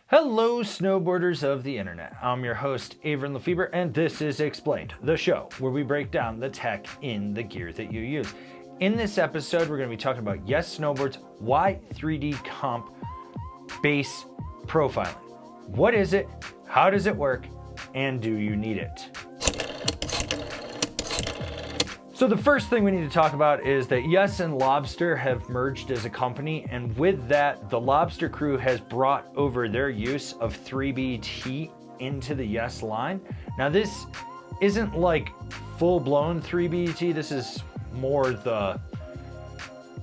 Hello, snowboarders of the internet. I'm your host, Avran LeFeber, and this is Explained, the show where we break down the tech in the gear that you use. In this episode, we're going to be talking about Yes Snowboards Y3D Comp base profiling. What is it? How does it work? And do you need it? So the first thing we need to talk about is that Yes and Lobster have merged as a company, and with that, the Lobster crew has brought over their use of 3BT into the Yes line. Now this isn't like full-blown 3BT, this is more the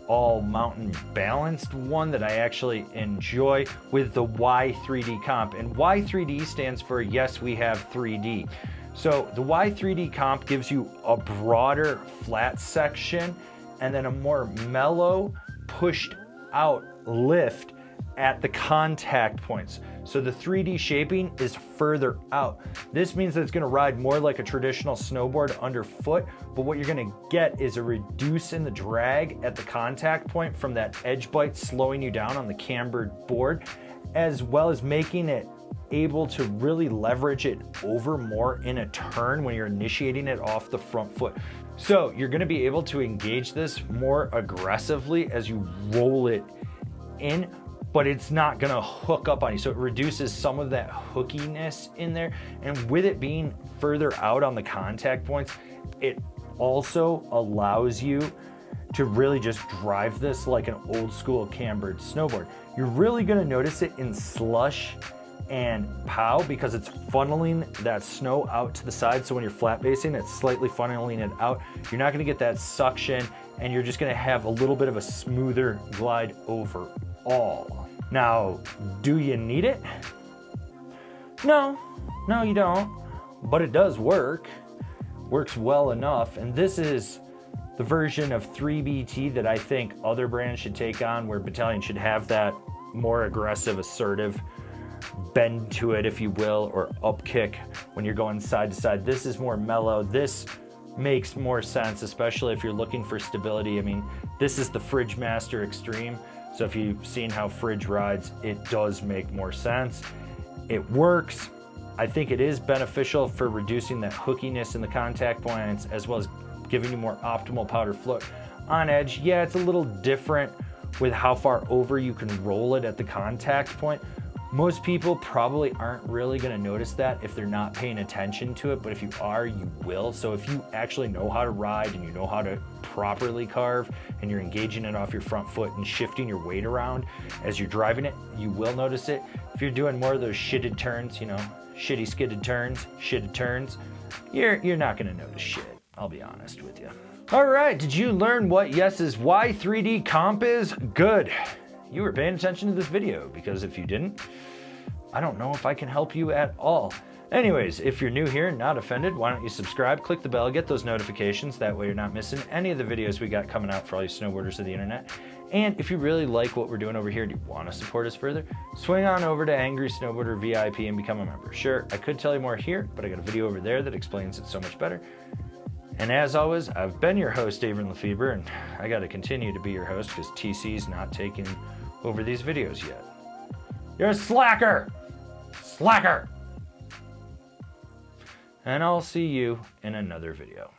all mountain balanced one that I actually enjoy with the Y3D Comp. And Y3D stands for Yes, we have 3D. So the Y3D Comp gives you a broader flat section and then a more mellow pushed out lift at the contact points. So the 3D shaping is further out. This means that it's gonna ride more like a traditional snowboard underfoot, but what you're gonna get is a reduce in the drag at the contact point from that edge bite slowing you down on the cambered board, as well as making it able to really leverage it over more in a turn when you're initiating it off the front foot. So you're gonna be able to engage this more aggressively as you roll it in, but it's not gonna hook up on you. So it reduces some of that hookiness in there. And with it being further out on the contact points, it also allows you to really just drive this like an old school cambered snowboard. You're really gonna notice it in slush and pow because it's funneling that snow out to the side. So when you're flat basing, it's slightly funneling it out. You're not gonna get that suction, and you're just gonna have a little bit of a smoother glide overall. Now, do you need it? No, you don't, but it does work. Works well enough, and this is the version of 3BT that I think other brands should take on, where Battalion should have that more aggressive, assertive bend to it, if you will, or up kick when you're going side to side. This is more mellow. This makes more sense, especially if you're looking for stability. I mean, this is the Fridge Master Extreme, so if you've seen how Fridge rides, it does make more sense. It works. I think it is beneficial for reducing that hookiness in the contact points, as well as giving you more optimal powder float. On edge, yeah, it's a little different with how far over you can roll it at the contact point. Most people probably aren't really gonna notice that if they're not paying attention to it, but if you are, you will. So if you actually know how to ride and you know how to properly carve and you're engaging it off your front foot and shifting your weight around as you're driving it, you will notice it. If you're doing more of those shitted turns, you know, shitty skidded turns, shitted turns, you're not gonna notice shit, I'll be honest with you. All right, did you learn what Yes's Y3D Comp is? Good. You were paying attention to this video, because if you didn't, I don't know if I can help you at all. Anyways, if you're new here and not offended, why don't you subscribe, click the bell, get those notifications. That way you're not missing any of the videos we got coming out for all you snowboarders of the internet. And if you really like what we're doing over here and you want to support us further, swing on over to Angry Snowboarder VIP and become a member. Sure, I could tell you more here, but I got a video over there that explains it so much better. And as always, I've been your host, Avran LeFeber, and I got to continue to be your host because TC's not taking over these videos yet. You're a slacker! Slacker! And I'll see you in another video.